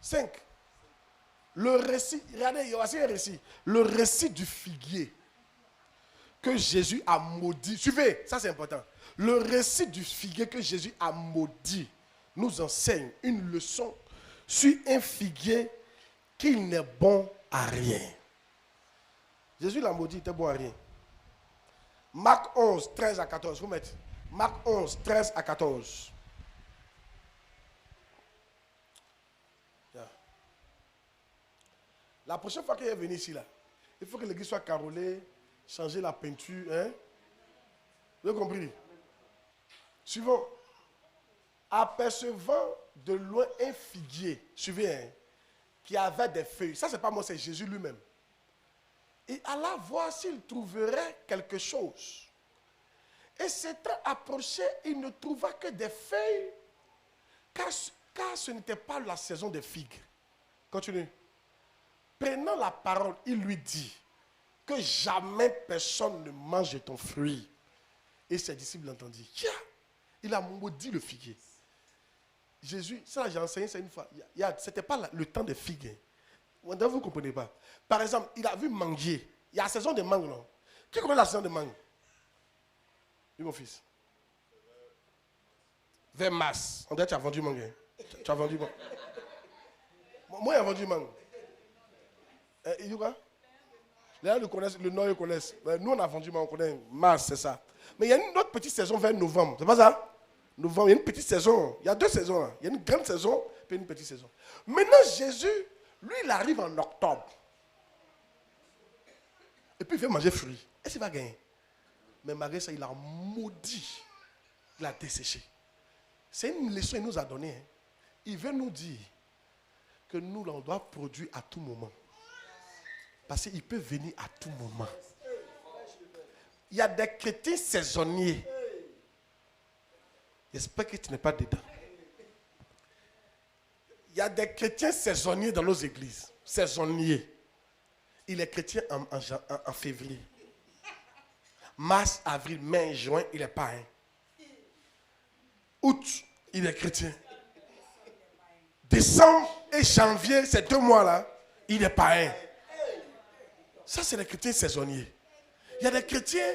5. Le récit, regardez, voici un récit. Le récit du figuier que Jésus a maudit. Suivez, ça c'est important. Le récit du figuier que Jésus a maudit nous enseigne une leçon sur un figuier qui n'est bon à rien. Jésus l'a maudit, il était bon à rien. Marc 11, 13 à 14. Vous mettez. Marc 11, 13 à 14. La prochaine fois qu'il est venu ici, là, il faut que l'église soit carrelée, changer la peinture. Hein? Vous avez compris? Suivant. Apercevant de loin un figuier, suivez, hein, qui avait des feuilles. Ça, c'est pas moi, c'est Jésus lui-même. Il alla voir s'il trouverait quelque chose. Et s'étant approché, il ne trouva que des feuilles, car ce n'était pas la saison des figues. Continue. Prenant la parole, il lui dit que jamais personne ne mange de ton fruit. Et ses disciples l'entendirent. Il a maudit le figuier. Jésus, ça j'ai enseigné ça une fois. Ce n'était pas le temps des figues. Vous ne comprenez pas. Par exemple, il a vu manguier. Il y a la saison de mangue, non? Qui connaît la saison de mangue? Oui, mon fils. Vers mars. On dirait que tu as vendu mangue. Tu as vendu mangue. Moi, j'ai vendu mangue. Il dit quoi? Les gens le connaissent, le Nord, ils connaissent. Nous, on a vendu mangue, on connaît mars, c'est ça. Mais il y a une autre petite saison vers novembre. C'est pas ça? Novembre, il y a une petite saison. Il y a 2 saisons. Là. Il y a une grande saison et une petite saison. Maintenant, Jésus, lui, il arrive en octobre. Et puis, il veut manger fruits. Est-ce qu'il va gagner? Mais malgré ça, il a maudit. Il a desséché. C'est une leçon qu'il nous a donnée. Hein. Il veut nous dire que nous, là, on doit produire à tout moment. Parce qu'il peut venir à tout moment. Il y a des chrétiens saisonniers. J'espère que tu n'es pas dedans. Il y a des chrétiens saisonniers dans nos églises. Saisonniers. Il est chrétien en février. Mars, avril, mai, juin, il est païen. Août, il est chrétien. Décembre et janvier, ces 2 mois-là, il est païen. Ça, c'est les chrétiens saisonniers. Il y a des chrétiens,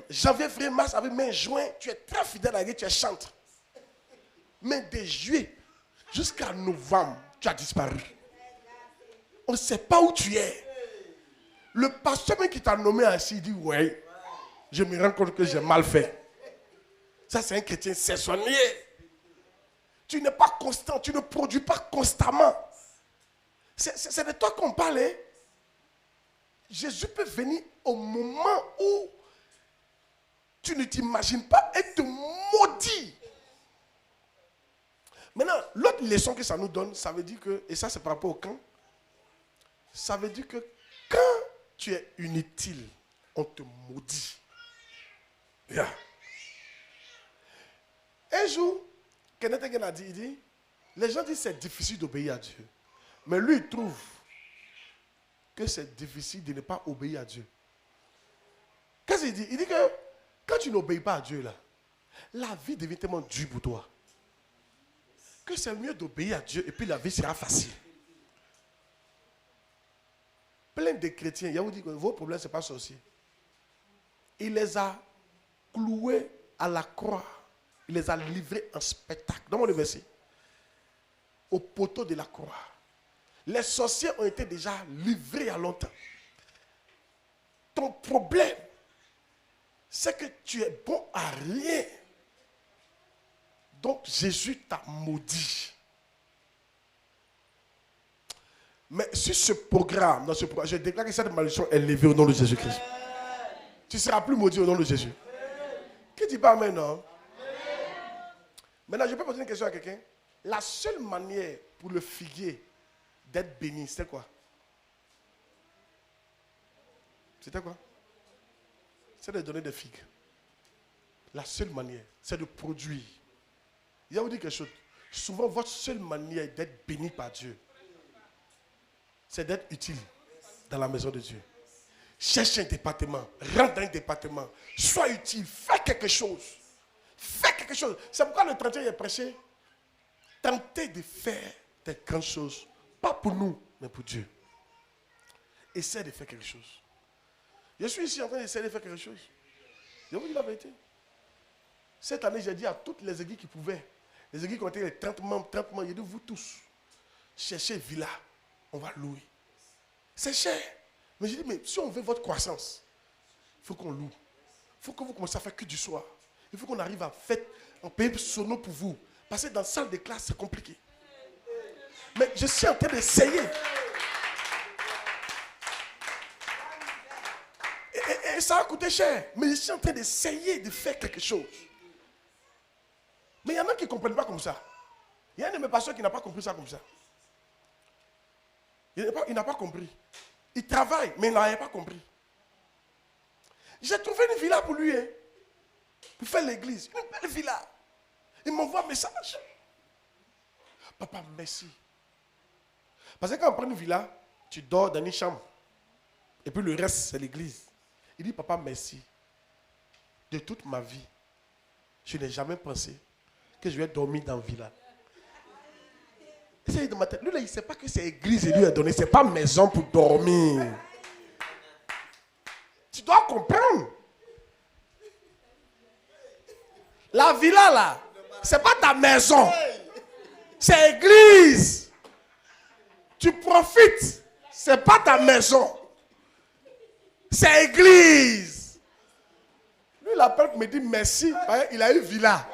janvier, février, mars, avril, mai, juin, tu es très fidèle à Dieu, tu es chantre. Mais de juillet jusqu'à novembre, tu as disparu. On ne sait pas où tu es. Le pasteur même qui t'a nommé ainsi, il dit, ouais, je me rends compte que j'ai mal fait. Ça, c'est un chrétien saisonnier. Tu n'es pas constant, tu ne produis pas constamment. C'est de toi qu'on parle. Hein? Jésus peut venir au moment où tu ne t'imagines pas et te maudit. Maintenant, l'autre leçon que ça nous donne, ça veut dire que, et ça c'est par rapport au camp, ça veut dire que quand tu es inutile, on te maudit. Yeah. Un jour, Kenneth Hagin a dit, il dit, les gens disent que c'est difficile d'obéir à Dieu. Mais lui, il trouve que c'est difficile de ne pas obéir à Dieu. Qu'est-ce qu'il dit? Il dit que quand tu n'obéis pas à Dieu, là, la vie devient tellement dure pour toi que c'est mieux d'obéir à Dieu et puis la vie sera facile. Plein de chrétiens, il y a vous dit que vos problèmes, ce n'est pas sorcier. Il les a cloués à la croix. Il les a livrés en spectacle. Donne-moi le verset. Au poteau de la croix. Les sorciers ont été déjà livrés il y a longtemps. Ton problème, c'est que tu es bon à rien. Donc Jésus t'a maudit. Mais sur ce programme, je déclare que cette malédiction est levée au nom de Jésus-Christ. Tu ne seras plus maudit au nom de Jésus. Qui ne dit pas amen, non? Maintenant, je peux poser une question à quelqu'un. La seule manière pour le figuier d'être béni, c'était quoi? C'était quoi? C'est de donner des figues. La seule manière, c'est de produire. Il y a vous dire quelque chose. Souvent, votre seule manière d'être béni par Dieu, c'est d'être utile dans la maison de Dieu. Cherche un département, rentre dans un département, sois utile, fais quelque chose. Fais quelque chose. C'est pourquoi le 31 est prêché. Tentez de faire des grandes choses. Pas pour nous, mais pour Dieu. Essaie de faire quelque chose. Je suis ici en train d'essayer de faire quelque chose. Je vous dis la vérité. Cette année, j'ai dit à toutes les églises qui pouvaient, les églises qui ont été les 30 membres, j'ai dit vous tous, cherchez villa, on va louer. C'est cher. Mais j'ai dit, mais si on veut votre croissance, il faut qu'on loue. Il faut que vous commenciez à faire que du soir. Il faut qu'on arrive à faire, on paye sono pour vous. Parce que dans la salle de classe, c'est compliqué. Mais je suis en train d'essayer. Et ça a coûté cher. Mais je suis en train d'essayer de faire quelque chose. Mais il y en a qui ne comprennent pas comme ça. Il y a un de mes pasteurs qui n'a pas compris ça comme ça. Il n'a pas compris. Il travaille, mais il n'avait pas compris. J'ai trouvé une villa pour lui, hein, pour faire l'église. Une belle villa. Il m'envoie un message. Papa, merci. Parce que quand on prend une villa, tu dors dans une chambre. Et puis le reste, c'est l'église. Il dit, papa, merci. De toute ma vie, je n'ai jamais pensé que je vais dormir dans la villa. C'est dans ma tête. Lui, là, il ne sait pas que c'est l'église qu'il lui a donné. Ce n'est pas maison pour dormir. Tu dois comprendre. La villa, là, ce n'est pas ta maison. C'est l'église. Tu profites. Ce n'est pas ta maison. C'est l'église. Lui, il appelle pour me dire merci. Il a eu villa.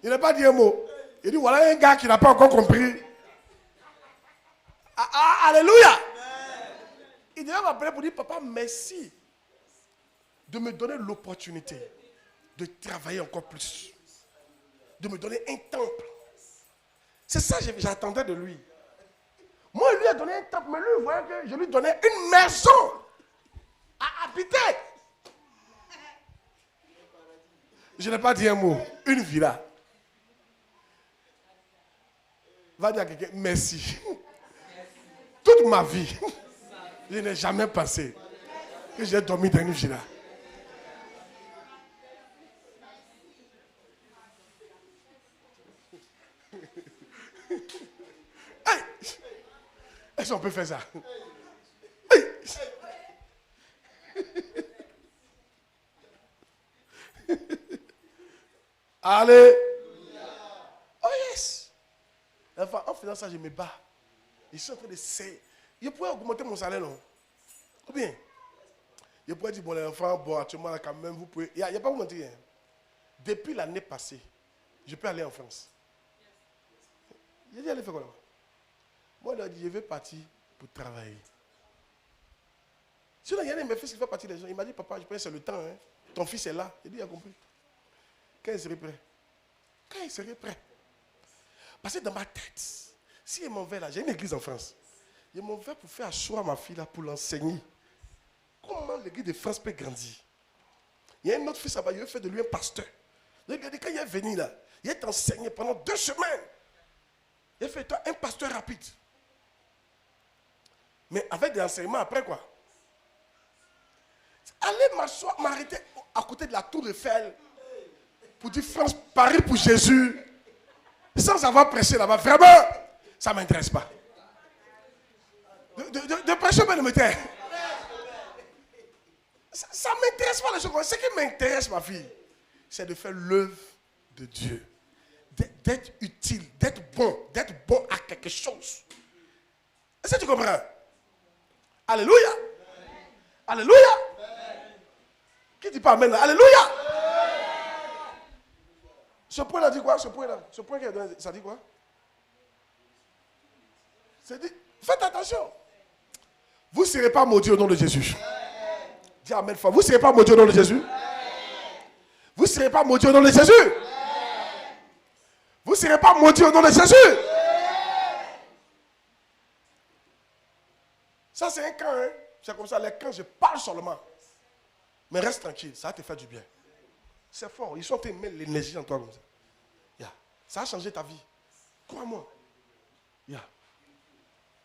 Il n'a pas dit un mot. Il dit, voilà un gars qui n'a pas encore compris. Alléluia. Il devait m'appeler pour dire, papa, merci de me donner l'opportunité de travailler encore plus. De me donner un temple. C'est ça que j'attendais de lui. Moi, il lui a donné un temple, mais lui, il voyait que je lui donnais une maison à habiter. Je n'ai pas dit un mot. Une villa. Va dire à quelqu'un, merci. Toute ma vie, je n'ai jamais pensé que j'ai dormi dans une villa. Hey! Est-ce qu'on peut faire ça? Hey! Allez! Oh yes! Enfin, en faisant ça, je me bats. Je suis en train d'essayer. Je pourrais augmenter mon salaire, non? Ou bien? Je pourrais dire, bon, les enfants, bon, actuellement, là, quand même, vous pouvez. Il n'y a pas vous mentir. Hein. Depuis l'année passée, je peux aller en France. J'ai dit, allez faire quoi là-bas? Moi, il a dit, je vais partir pour travailler. Sinon, il y a un de mes fils qui fait partie des gens. Il m'a dit, papa, je pense que c'est le temps. Hein. Ton fils est là. J'ai dit, il a compris. Quand il serait prêt? Quand il serait prêt? Parce que dans ma tête, si je m'en vais là, j'ai une église en France. Je m'en vais pour faire asseoir ma fille là, pour l'enseigner. Comment l'église de France peut grandir? Il y a un autre fils là-bas, il veut faire de lui un pasteur. Regardez, quand il est venu là, il est enseigné pendant 2 semaines. Il a fait toi un pasteur rapide. Mais avec des enseignements après quoi? Allez m'asseoir, m'arrêter à côté de la tour Eiffel pour dire France, Paris pour Jésus. Sans avoir prêché là-bas, vraiment, ça ne m'intéresse pas. De prêcher au bénémoteur. Ça ne m'intéresse pas les choses. Ce qui m'intéresse, ma fille, c'est de faire l'œuvre de Dieu. D'être utile, d'être bon à quelque chose. Est-ce que tu comprends? Alléluia. Alléluia. Qui dit pas amen? Alléluia. Ce point-là dit quoi? Ce point-là, ce point qu'il a donné, ça dit quoi? Ça dit, faites attention. Vous ne serez pas maudits au nom de Jésus. Dis amen fort. Vous ne serez pas maudits au nom de Jésus. Vous ne serez pas maudits au nom de Jésus. Vous ne serez pas maudits au nom de Jésus. Ça, c'est un camp. Hein? C'est comme ça, les camps, je parle seulement. Mais reste tranquille, ça va te faire du bien. C'est fort. Ils sont en train de mettre l'énergie en toi comme ça. Yeah. Ça a changé ta vie. Crois-moi. Yeah.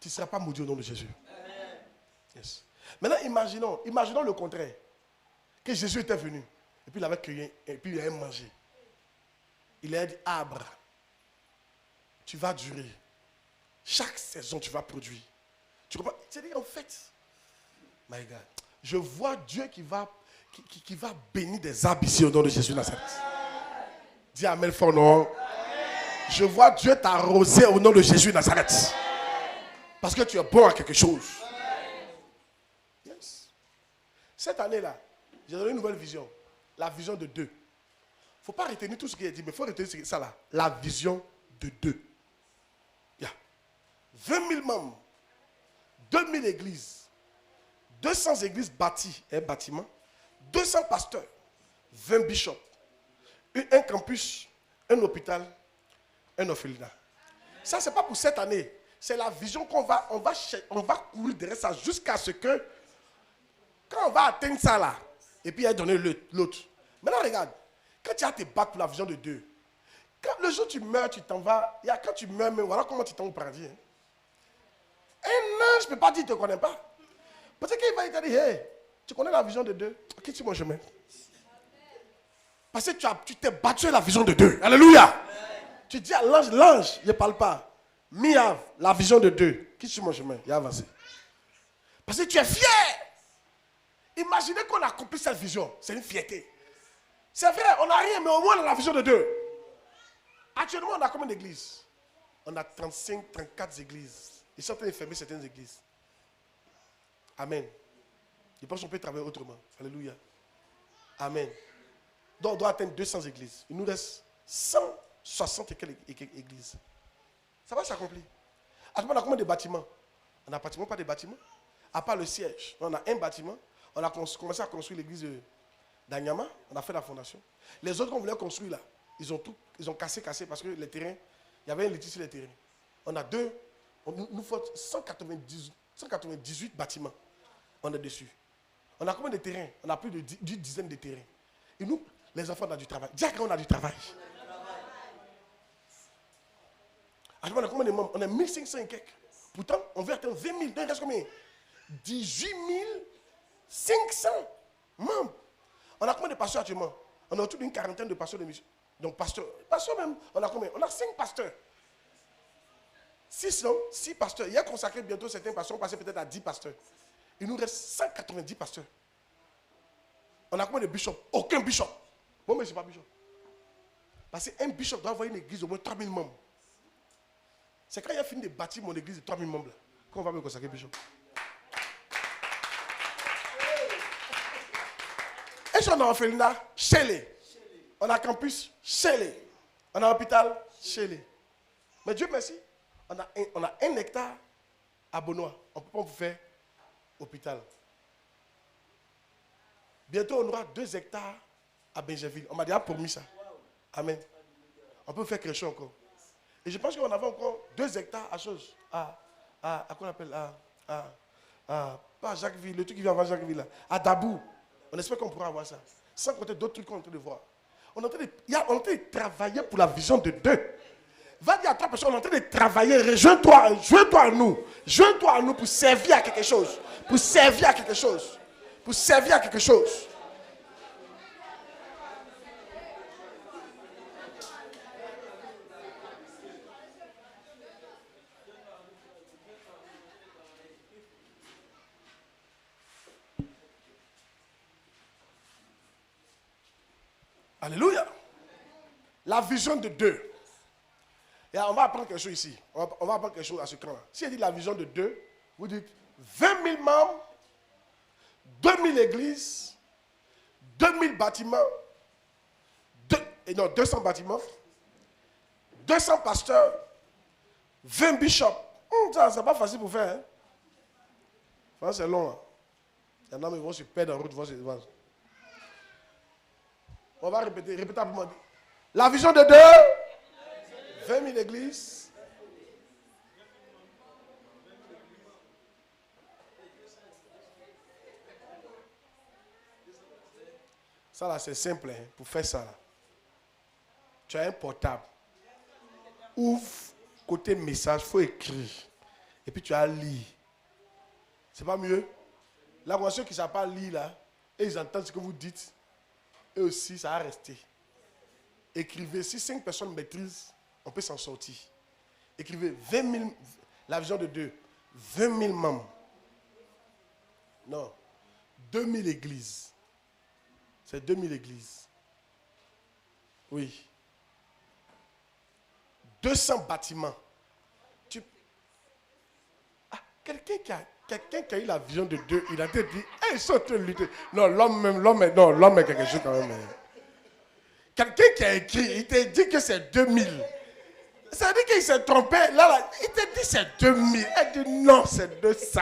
Tu ne seras pas maudit au nom de Jésus. Yes. Maintenant, imaginons le contraire. Que Jésus était venu. Et puis il avait cueilli. Et puis il avait mangé. Il a dit, Abre. tu vas durer. Chaque saison, tu vas produire. Tu comprends? C'est-à-dire, en fait, my God, je vois Dieu qui va bénir des arbres ici au nom de Jésus Nazareth. Dis Amen fort, non? Je vois Dieu t'arroser au nom de Jésus Nazareth. Parce que tu es bon à quelque chose. Yes. Cette année-là, j'ai donné une nouvelle vision. La vision de 2. Il ne faut pas retenir tout ce qu'il a dit, mais il faut retenir ça là. La vision de 2. Il y a 20 000 membres, 2000 églises, 200 églises bâties, un bâtiment, 200 pasteurs, 20 bishops, un campus, un hôpital, un orphelinat. Ça, ce n'est pas pour cette année. C'est la vision qu'on va courir derrière ça jusqu'à ce que, quand on va atteindre ça là, et puis il a donné l'autre. Maintenant, regarde, quand tu as te battre pour la vision de 2, quand le jour où tu meurs, tu t'en vas, quand tu meurs, mais voilà comment tu t'en vas au paradis. Hein. Un ange ne peut pas dire qu'il ne te connaît pas. Parce qu'il va te dire, hey, tu connais la vision de 2, quitte sur mon chemin. Parce que tu t'es battu à la vision de 2. Alléluia. Amen. Tu dis à l'ange, il ne parle pas. Miav, la vision de 2. Quitte sur mon chemin, il a avancé. Parce que tu es fier. Imaginez qu'on accomplit cette vision. C'est une fierté. C'est vrai, on n'a rien, mais au moins on a la vision de 2. Actuellement, on a combien d'églises? On a 35, 34 églises. Ils sont en train de fermer certaines églises. Amen. Ils pensent qu'on peut travailler autrement. Alléluia. Amen. Donc on doit atteindre 200 églises. Il nous reste 160 et quelques églises. Ça va s'accomplir. Actuellement, on a combien de bâtiments? On a pratiquement pas de bâtiments. À part le siège. On a un bâtiment. On a commencé à construire l'église d'Anyama. On a fait la fondation. Les autres qu'on voulait construire là, ils ont cassé parce que les terrains, il y avait un litige sur les terrains. On a nous faut 198 bâtiments. On est dessus. On a combien de terrains? On a plus de 10 dizaines de terrains. Et nous, les enfants, on a du travail. Dis à quand on a du travail. Alors, on a combien de membres? On a 1500 et quelques. Pourtant, on veut atteindre 20 000. Donc, il reste combien? 18 500 membres. On a combien de pasteurs actuellement? On a autour d'une quarantaine de pasteurs de mission. Donc, pasteurs même, on a combien? On a 5 pasteurs. 6 pasteurs. Il y a consacré bientôt certains pasteurs. On passait peut-être à 10 pasteurs. Il nous reste 190 pasteurs. On a combien de bishops? Aucun bishop. Bon, mais je ne suis pas bishop. Parce qu'un bishop doit avoir une église au moins 3000 membres. C'est quand il a fini de bâtir mon église de 3000 membres qu'on va me consacrer bishop. Et si on a orphelinat, chez les. On a campus, chez les. On a hôpital, chez les. Mais Dieu merci, on a 1 hectare à Benoît. On ne peut pas vous faire hôpital. Bientôt, on aura 2 hectares à Benjerville. On m'a déjà promis ça. Amen. On peut faire quelque chose encore. Et je pense qu'on avait encore 2 hectares à chose. À quoi on appelle? Pas Jacquesville, le truc qui vient avant Jacquesville. Là. À Dabou. On espère qu'on pourra avoir ça. Sans compter d'autres trucs qu'on est en train de voir. On est en train de travailler pour la vision de 2. Va dire à 3 personnes, on est en train de travailler. Rejoins-toi à nous. Joins-toi à nous pour servir à quelque chose. Pour servir à quelque chose. Pour servir à quelque chose. Alléluia. La vision de 2. Et on va apprendre quelque chose ici. On va apprendre quelque chose à ce camp-là. Si elle dit la vision de 2, vous dites 20 000 membres, 2000 églises, 2000 bâtiments, 200 bâtiments, 200 pasteurs, 20 bishops. Ça, c'est pas facile pour faire. Hein? Enfin, c'est long. Hein? Il y en a qui vont se perdre en route. On va répéter rapidement. La vision de 2, 20 000 églises. Ça là, c'est simple hein, pour faire ça. Là. Tu as un portable. Ouvre côté message, il faut écrire. Et puis tu as lire. C'est pas mieux? Là, pour ceux qui ne savent pas lire, là, et ils entendent ce que vous dites, eux aussi, ça va rester. Écrivez. Si 5 personnes maîtrisent, on peut s'en sortir. Écrivez 20 000, la vision de Dieu. 20 000 membres. Non. 2000 églises. C'est 2000 églises. Oui. 200 bâtiments. Quelqu'un qui a eu la vision de Dieu, il a dit, hey, ils sont en train de lutter. Non, l'homme est quelque chose quand même. Quelqu'un qui a écrit, il t'a dit que c'est 2000. Ça veut dire qu'il s'est trompé. Là, il t'a dit c'est 2000. Il dit non, c'est 200.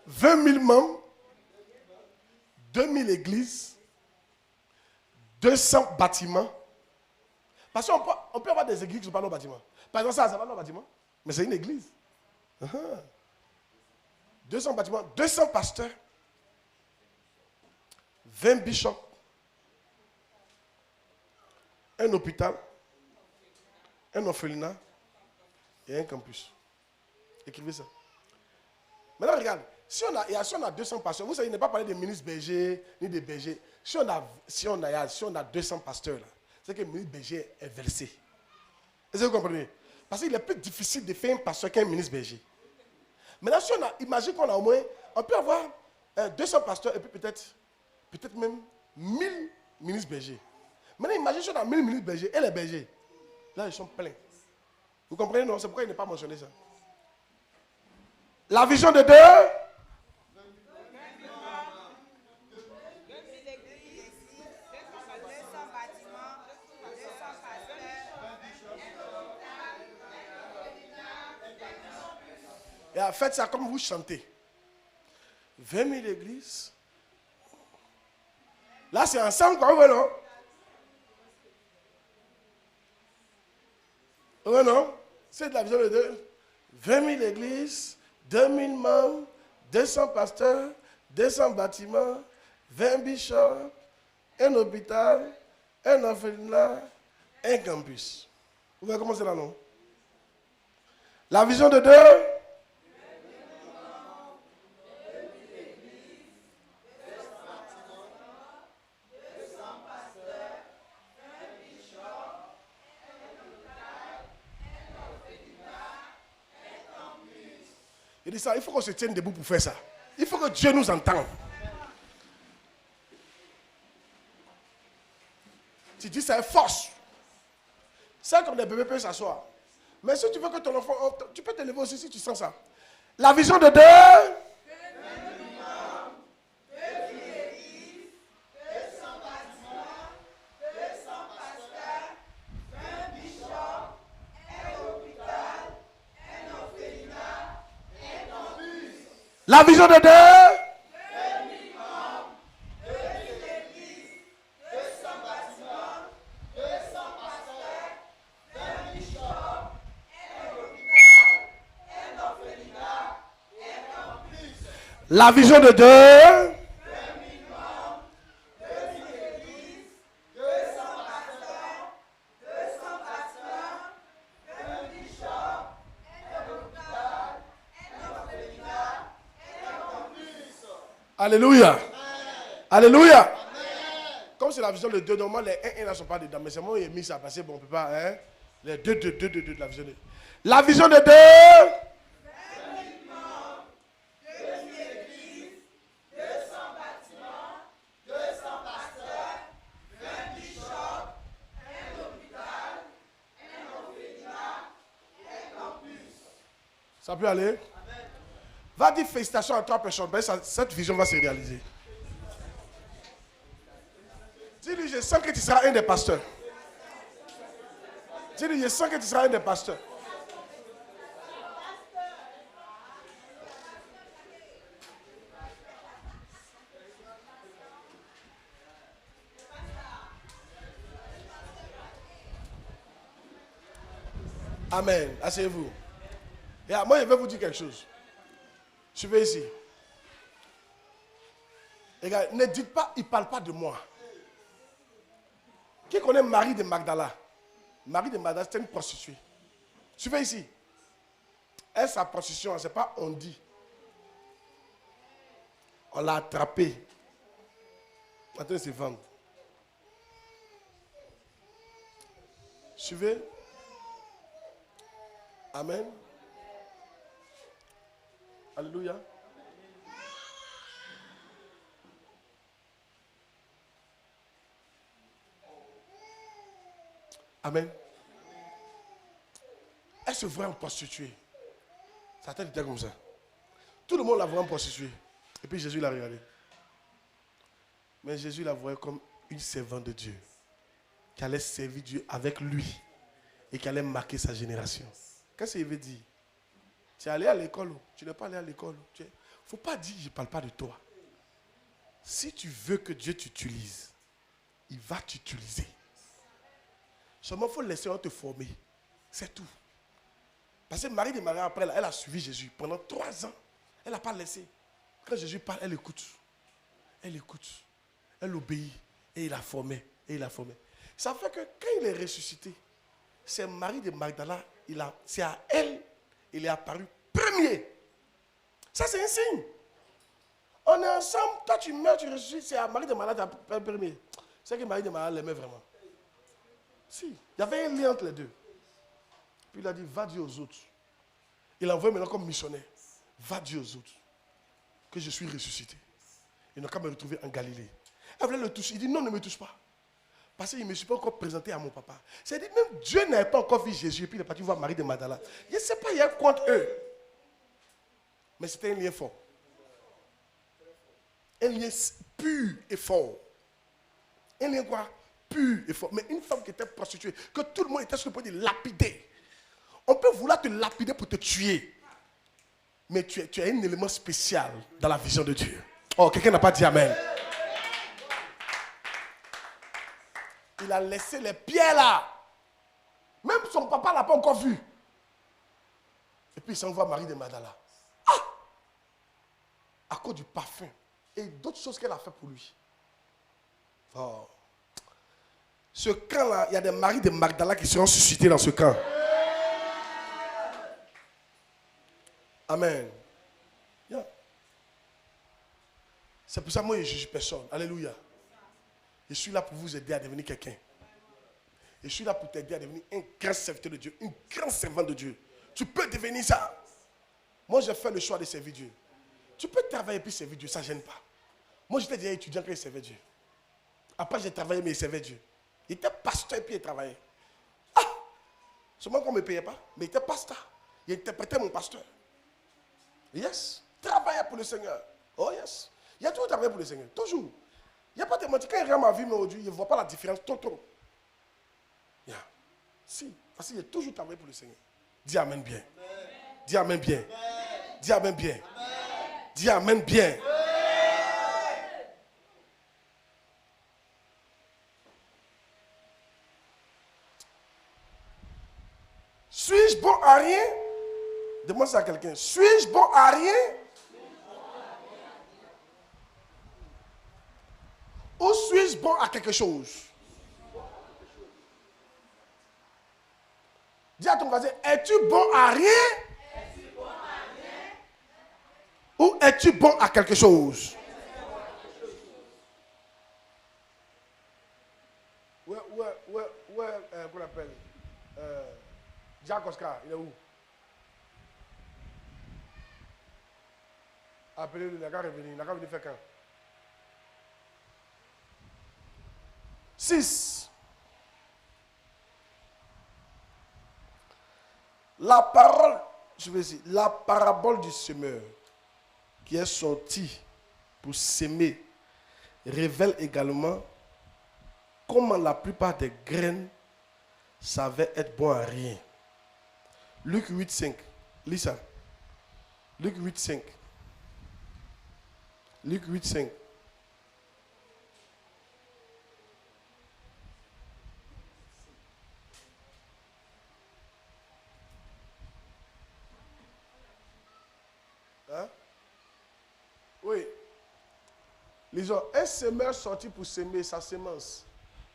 20 000 membres, 2000 églises, 200 bâtiments. Parce qu'on peut avoir des églises qui ne sont pas nos bâtiments. Par exemple, ça va nos bâtiments. Mais c'est une église. 200 bâtiments, 200 pasteurs, 20 bishops, un hôpital, un orphelinat et un campus. Écrivez ça. Maintenant, regarde. Si on a 200 pasteurs, vous savez, il n'est pas parlé des ministres bergers ni des bergers. Si on a 200 pasteurs, là, c'est que le ministre berger est versé. Est-ce que vous comprenez? Parce qu'il est plus difficile de faire un pasteur qu'un ministre berger. Maintenant, si imagine qu'on a au moins, on peut avoir 200 pasteurs et puis peut-être même 1000 ministres bergers. Maintenant, imagine si on a 1000 ministres bergers et les bergers. Là, ils sont pleins. Vous comprenez, non? C'est pourquoi il n'est pas mentionné ça. La vision de Dieu. Et faites ça comme vous chantez. 20 000 églises. Là, c'est ensemble, quoi, oui, non? Oui, non? C'est de la vision de Dieu. 20 000 églises, 2000 membres, 200 pasteurs, 200 bâtiments, 20 bishops, un hôpital, un orphelinat, un campus. Vous voyez comment c'est là, non? La vision de Dieu. Il dit ça, il faut qu'on se tienne debout pour faire ça. Il faut que Dieu nous entende. Tu dis ça est force. C'est comme des bébés peuvent s'asseoir. Mais si tu veux que ton enfant, tu peux te lever aussi si tu sens ça. La vision de Dieu. La vision de Dieu. La vision de Dieu. Alléluia. Alléluia. Amen. Comme c'est la vision de Dieu, normalement les 1 ne sont pas dedans. Mais c'est moi qui ai mis ça parce que bon, on ne peut pas. Hein? Les 2 de la vision de Dieu. La vision de Dieu. Ça peut aller? Amen. Va dire félicitations à 3 personnes. Cette vision va se réaliser. Dis-lui, je sens que tu seras un des pasteurs. Dis-lui, je sens que tu seras un des pasteurs. Amen. Asseyez-vous. Et moi, je vais vous dire quelque chose. Suivez ici. Les gars, ne dites pas, il ne parle pas de moi. Qui connaît Marie de Magdala? Marie de Magdala, c'était une prostituée. Suivez ici. Elle, sa prostitution, ce n'est pas on dit. On l'a attrapée. En train de se vendre. Suivez. Amen. Alléluia. Amen. Elle se voit en prostituée. Sa tête était comme ça. Tout le monde la voit en prostituée. Et puis Jésus l'a regardé. Mais Jésus la voyait comme une servante de Dieu. Qui allait servir Dieu avec lui. Et qui allait marquer sa génération. Qu'est-ce qu'il veut dire? Tu es allé à l'école. Tu n'es pas allé à l'école. Il ne faut pas dire je ne parle pas de toi. Si tu veux que Dieu t'utilise, il va t'utiliser. Seulement, il faut laisser te former. C'est tout. Parce que Marie de Marie, après, elle a suivi Jésus pendant 3 ans. Elle n'a pas laissé. Quand Jésus parle, elle écoute. Elle écoute. Elle obéit. Et il a formé. Et il a formé. Ça fait que quand il est ressuscité, c'est Marie de Magdala, c'est à elle, il est apparu premier. Ça, c'est un signe. On est ensemble, toi tu meurs, tu ressuscites, c'est à Marie de Magdala qui est premier. C'est que Marie de Magdala l'aimait vraiment. Si, il y avait un lien entre les deux. Puis il a dit, va dire aux autres. Il envoie maintenant comme missionnaire. Va dire aux autres que je suis ressuscité. Ils n'ont qu'à me retrouver en Galilée. Elle voulait le toucher. Il dit, non, ne me touche pas. Parce qu'il ne me suis pas encore présenté à mon papa. C'est-à-dire, même Dieu n'avait pas encore vu Jésus. Et puis il est parti voir Marie de Magdala. Je ne sais pas, il y a contre eux. Mais c'était un lien fort. Un lien pur et fort. Un lien quoi? Pur et fort. Mais une femme qui était prostituée, que tout le monde était sur le point de lapider. On peut vouloir te lapider pour te tuer. Mais tu es un élément spécial dans la vision de Dieu. Oh, quelqu'un n'a pas dit Amen. Il a laissé les pierres là. Même son papa ne l'a pas encore vu. Et puis il s'envoie Marie de Magdala. Ah! À cause du parfum. Et d'autres choses qu'elle a fait pour lui. Oh. Ce camp-là, il y a des maris de Magdala qui seront suscités dans ce camp. Amen. Yeah. C'est pour ça que moi, je ne juge personne. Alléluia. Je suis là pour vous aider à devenir quelqu'un. Je suis là pour t'aider à devenir un grand serviteur de Dieu, une grande servante de Dieu. Tu peux devenir ça. Moi, j'ai fait le choix de servir Dieu. Tu peux travailler et servir Dieu, ça ne gêne pas. Moi, j'étais déjà étudiant quand il servait Dieu. Après, j'ai travaillé, mais il servait Dieu. Il était pasteur et puis il travaillait. Ah! Seulement qu'on ne me payait pas, mais il était pasteur. Il interprétait mon pasteur. Yes. Travaillait pour le Seigneur. Oh yes. Il a toujours travaillé pour le Seigneur. Toujours. Il n'y a pas de mentir. Quand il regarde ma vie, mais aujourd'hui, il ne voit pas la différence. Trop. Yeah. Si. Parce qu'il a toujours travaillé pour le Seigneur. Dis Amen bien. Amen. Dis Amen bien. Amen. Dis Amen bien. Amen. Dis Amen bien. Amen. Suis-je bon à rien? Demande ça à quelqu'un. Suis-je bon à rien? Ou suis-je bon à quelque chose? Dis à ton voisin, es-tu bon à rien? Ou es-tu bon à quelque chose? Ouais, qu'on appelle Jacques Oscar, il est où? Appelez-le, il n'a qu'à revenir. Il n'a qu'à venir faire quand? 6. La parole, je vais dire, la parabole du semeur qui est sorti pour s'aimer révèle également comment la plupart des graines savaient être bon à rien. Luc 8,5. Lis ça. Luc 8,5. Luc 8,5. Hein? Oui. Lisons. Un semeur sorti pour semer sa semence.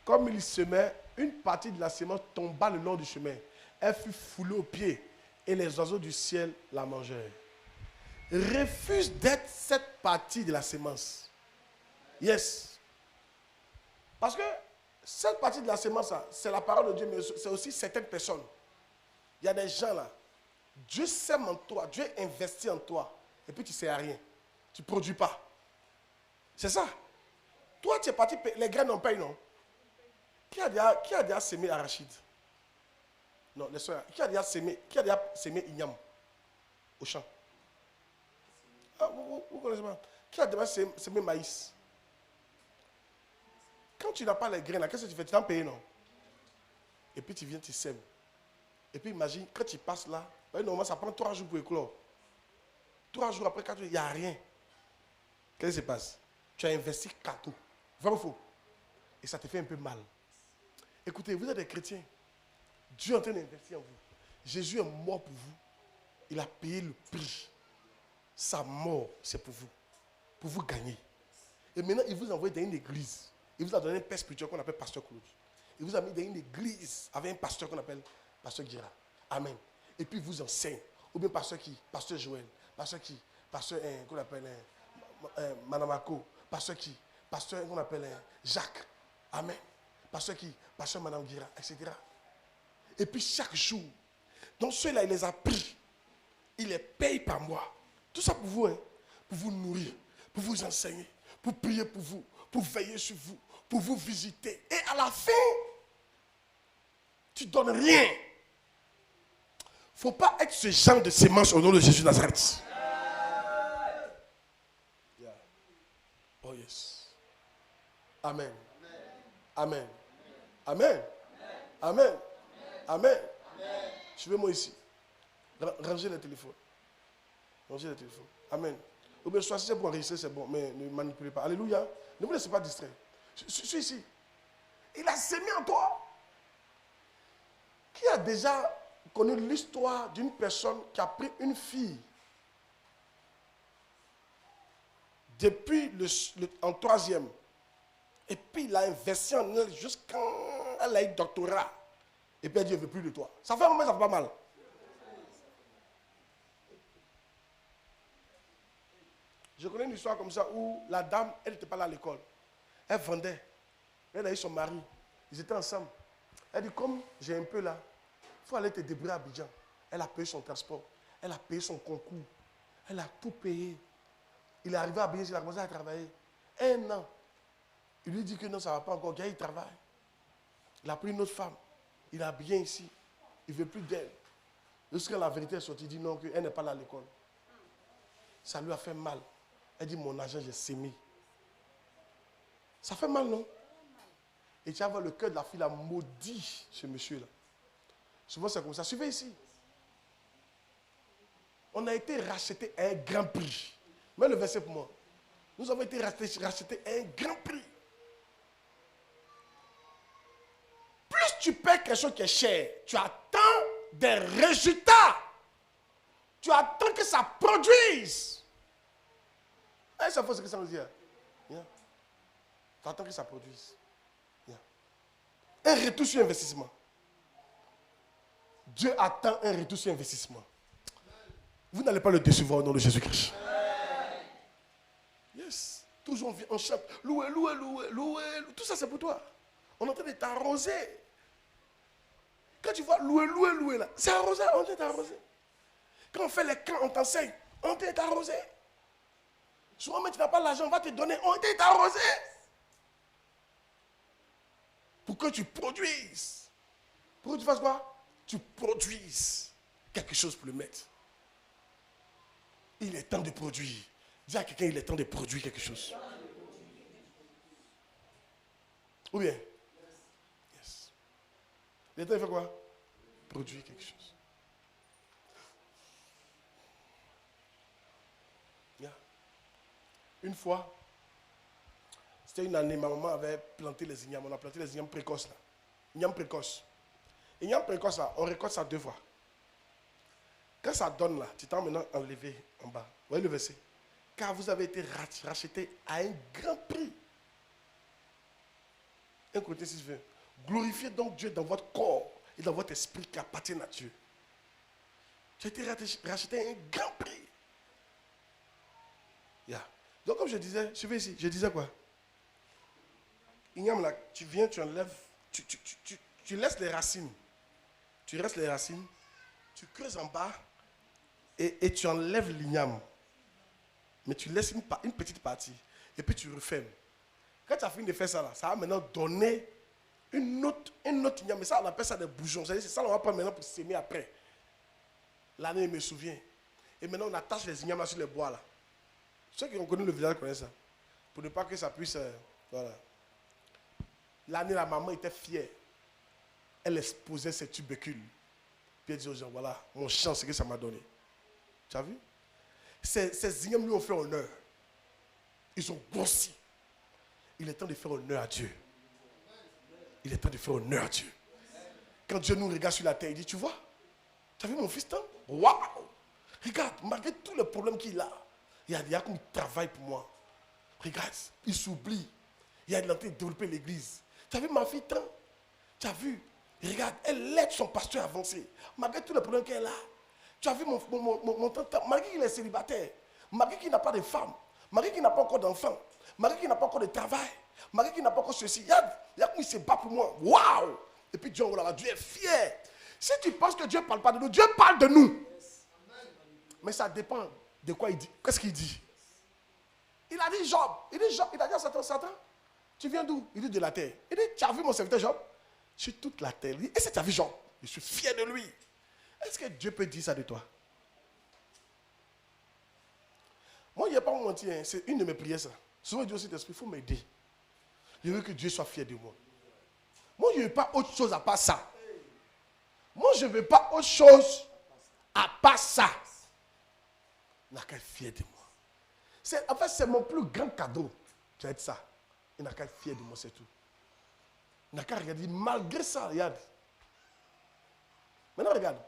Comme il semait, une partie de la semence tomba le long du chemin. Elle fut foulée aux pieds et les oiseaux du ciel la mangèrent. Refuse d'être cette partie de la semence. Yes. Parce que Cette partie de la sémence, c'est la parole de Dieu, mais c'est aussi certaines personnes. Il y a des gens là. Dieu sème en toi, Dieu investit en toi. Et puis tu ne sais à rien. Tu ne produis pas. C'est ça. Toi, tu es parti, les graines n'ont pas, non? Qui a déjà sémé arachide? Non, les soeurs. Qui a déjà sémé igname au champ? Ah, vous connaissez pas? Qui a déjà sémé maïs? Quand tu n'as pas les graines, qu'est-ce que tu fais? Tu t'en payes, non? Et puis tu viens, tu sèmes. Et puis imagine, quand tu passes là, normalement ça prend 3 jours pour éclore. 3 jours après, 4 jours, il n'y a rien. Qu'est-ce qui se passe? Tu as investi 4 jours. Vrai ou faux? Et ça te fait un peu mal. Écoutez, vous êtes des chrétiens. Dieu est en train d'investir en vous. Jésus est mort pour vous. Il a payé le prix. Sa mort, c'est pour vous. Pour vous gagner. Et maintenant, il vous envoie dans une église. Il vous a donné un père spirituel qu'on appelle Pasteur Claude. Il vous a mis dans une église avec un pasteur qu'on appelle Pasteur Gira. Amen. Et puis il vous enseigne. Ou bien pasteur qui? Pasteur Joël. Pasteur qui? Pasteur qu'on appelle Manamako. Pasteur qui? Pasteur qu'on appelle Jacques. Amen. Pasteur qui? Pasteur Madame Gira, etc. Et puis chaque jour, donc ceux-là, il les a pris. Il les paye par mois. Tout ça pour vous, hein? Pour vous nourrir, pour vous enseigner, pour prier pour vous, pour veiller sur vous, pour vous visiter. Et à la fin, tu ne donnes rien. Il ne faut pas être ce genre de sémence au nom de Jésus de Nazareth. Yeah. Oh yes. Amen. Amen. Amen. Amen. Amen. Suivez-moi ici. Rangez le téléphone. Rangez le téléphone. Amen. Ou bien choisissez pour enregistrer, c'est bon, mais ne manipulez pas. Alléluia. Ne vous laissez pas distraire. Je suis ici. Il a sémé en toi. Qui a déjà connu l'histoire d'une personne qui a pris une fille depuis en 3e, et puis il a investi en elle jusqu'à elle a eu doctorat, et puis elle dit, je ne veux plus de toi. Ça fait un moment, ça fait pas mal. Je connais une histoire comme ça où la dame, elle n'était pas là à l'école. Elle vendait. Elle a eu son mari. Ils étaient ensemble. Elle dit, comme j'ai un peu là, il faut aller te débrouiller à Abidjan. Elle a payé son transport. Elle a payé son concours. Elle a tout payé. Il est arrivé à Abidjan, il a commencé à travailler. 1 an. Il lui dit que non, ça ne va pas encore. Il travaille. Il a pris une autre femme. Il est bien ici. Il ne veut plus d'elle. Lorsque la vérité est sortie, il dit non, qu'elle n'est pas là à l'école. Ça lui a fait mal. Elle dit, mon argent, j'ai sémé. Ça fait mal, non? Et tu vas voir le cœur de la fille, a maudit ce monsieur-là. Souvent, c'est comme ça. Suivez ici. On a été racheté à un grand prix. Mets le verset pour moi. Nous avons été rachetés à un grand prix. Plus tu paies quelque chose qui est cher, tu attends des résultats. Tu attends que ça produise. Et ça faut ce que ça veut dire. Yeah. Tu attends que ça produise. Yeah. Un retour sur investissement. Dieu attend un retour sur investissement. Vous n'allez pas le décevoir au nom de Jésus-Christ. Yes. Toujours on chante. Louez, louez, louez, louez. Tout ça c'est pour toi. On est en train de t'arroser. Quand tu vois louer, louer, louer là, c'est arrosé, on est arrosé. Quand on fait les camps, on t'enseigne, on t'est arrosé. Souvent, mais tu n'as pas l'argent, on va te donner, on t'est arrosé. Pour que tu produises. Pour que tu fasses quoi? Tu produises quelque chose pour le mettre. Il est temps de produire. Dis à quelqu'un, il est temps de produire quelque chose. Ou bien? Yes. Il est temps de faire quoi? Produire quelque chose. Yeah. Une fois, c'était une année, ma maman avait planté les ignames. On a planté les ignames précoces là. Ignames précoces. Ignames précoces là, on récolte ça 2 fois. Quand ça donne là, tu t'en maintenant enlevé en bas. Vous voyez le verset? Car vous avez été rachetés à un grand prix. Un côté 6, 20. Glorifiez donc Dieu dans votre corps et dans votre esprit qui appartiennent à Dieu. Tu as été racheté à un grand prix. Yeah. Donc comme je disais, suivez ici, je disais quoi? Igname là, tu viens, tu enlèves, tu laisses les racines. Tu restes les racines, tu creuses en bas et tu enlèves l'igname. Mais tu laisses une petite partie et puis tu refermes. Quand tu as fini de faire ça là, ça va maintenant donner une autre igname. Mais ça, on appelle ça des bourgeons. C'est ça qu'on va prendre maintenant pour s'aimer après. L'année, je me souviens. Et maintenant, on attache les ignames là sur les bois là. Ceux qui ont connu le village connaissent ça. Pour ne pas que ça puisse... voilà. L'année, la maman était fière. Elle exposait ses tubercules. Puis elle disait aux gens, voilà, mon chant, c'est que ça m'a donné. Tu as vu? Ces ignames lui ont fait honneur. Ils ont grossi. Il est temps de faire honneur à Dieu. Il est temps de faire honneur à Dieu. Quand Dieu nous regarde sur la terre, il dit, tu vois, tu as vu mon fils, waouh! Regarde, malgré tous les problèmes qu'il a, il y a comme il travaille pour moi. Regarde, il s'oublie. Il a tenté de développer l'église. Tu as vu ma fille, tu as vu? Regarde, elle aide son pasteur à avancer. Malgré tous les problèmes qu'elle a. Tu as vu mon tonton, malgré qu'il est célibataire, malgré qu'il n'a pas de femme, malgré qu'il n'a pas encore d'enfant, malgré qu'il n'a pas encore de travail, malgré qu'il n'a pas encore ceci. Il y a comme il se bat pour moi. Waouh! Et puis Dieu, voilà, Dieu est fier. Si tu penses que Dieu ne parle pas de nous, Dieu parle de nous. Mais ça dépend de quoi il dit. Qu'est-ce qu'il dit? Il a dit Job. Il dit Job. Il a dit à Satan, tu viens d'où? Il dit de la terre. Il dit, tu as vu mon serviteur Job? Sur toute la terre. Il dit, est-ce que tu as vu Job? Je suis fier de lui. Est-ce que Dieu peut dire ça de toi? Moi, il n'y a pas menti. Hein. C'est une de mes prières, ça. Souvent, Dieu aussi d'esprit, il faut m'aider. Je veux que Dieu soit fier de moi. Moi, je ne veux pas autre chose à part ça. Moi, je ne veux pas autre chose à part ça. Il n'a qu'à être fier de moi. En fait, c'est mon plus grand cadeau. Tu as dit ça. Il n'a qu'à être fier de moi, c'est tout. Il n'a qu'à regarder. Malgré ça, regarde. Maintenant, regarde.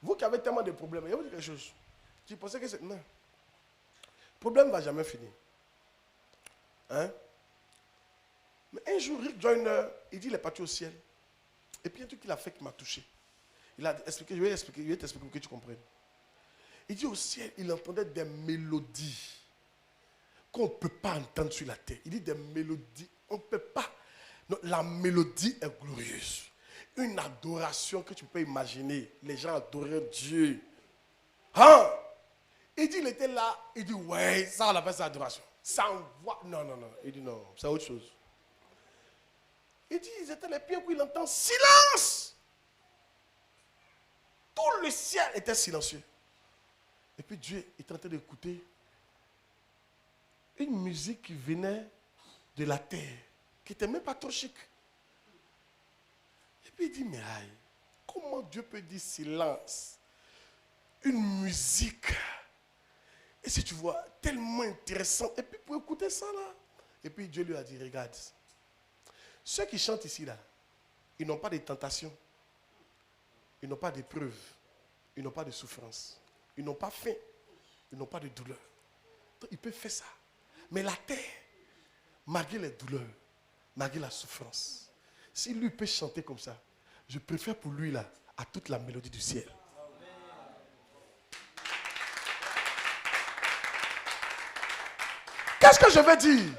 Vous qui avez tellement de problèmes, il y a quelque chose. Tu pensais que c'est... Non. Le problème ne va jamais finir. Hein? Mais un jour, Rick Joyner, il dit qu'il est parti au ciel. Et puis, il y a un truc qu'il a fait qui m'a touché. Il a expliqué, je vais t'expliquer pour que tu comprennes. Il dit au ciel, il entendait des mélodies qu'on ne peut pas entendre sur la terre. Il dit des mélodies, on ne peut pas. Non, la mélodie est glorieuse. Une adoration que tu peux imaginer. Les gens adoraient Dieu. Hein? Il dit, il était là, il dit, ouais, ça on appelle ça adoration. Ça envoie. Non. Il dit, non, c'est autre chose. Il dit, ils étaient les pieds où il entend silence. Tout le ciel était silencieux. Et puis Dieu est en train d'écouter une musique qui venait de la terre, qui n'était même pas trop chic. Et puis il dit, mais aïe, comment Dieu peut dire silence? Une musique. Et si tu vois, tellement intéressante. Et puis pour écouter ça là. Et puis Dieu lui a dit, regarde, ceux qui chantent ici là, ils n'ont pas de tentation. Ils n'ont pas d'épreuve. Ils n'ont pas de souffrance. Ils n'ont pas faim. Ils n'ont pas de douleur. Donc ils peuvent faire ça. Mais la terre, malgré les douleurs, malgré la souffrance, si lui peut chanter comme ça, je préfère pour lui là, à toute la mélodie du ciel. Qu'est-ce que je veux dire?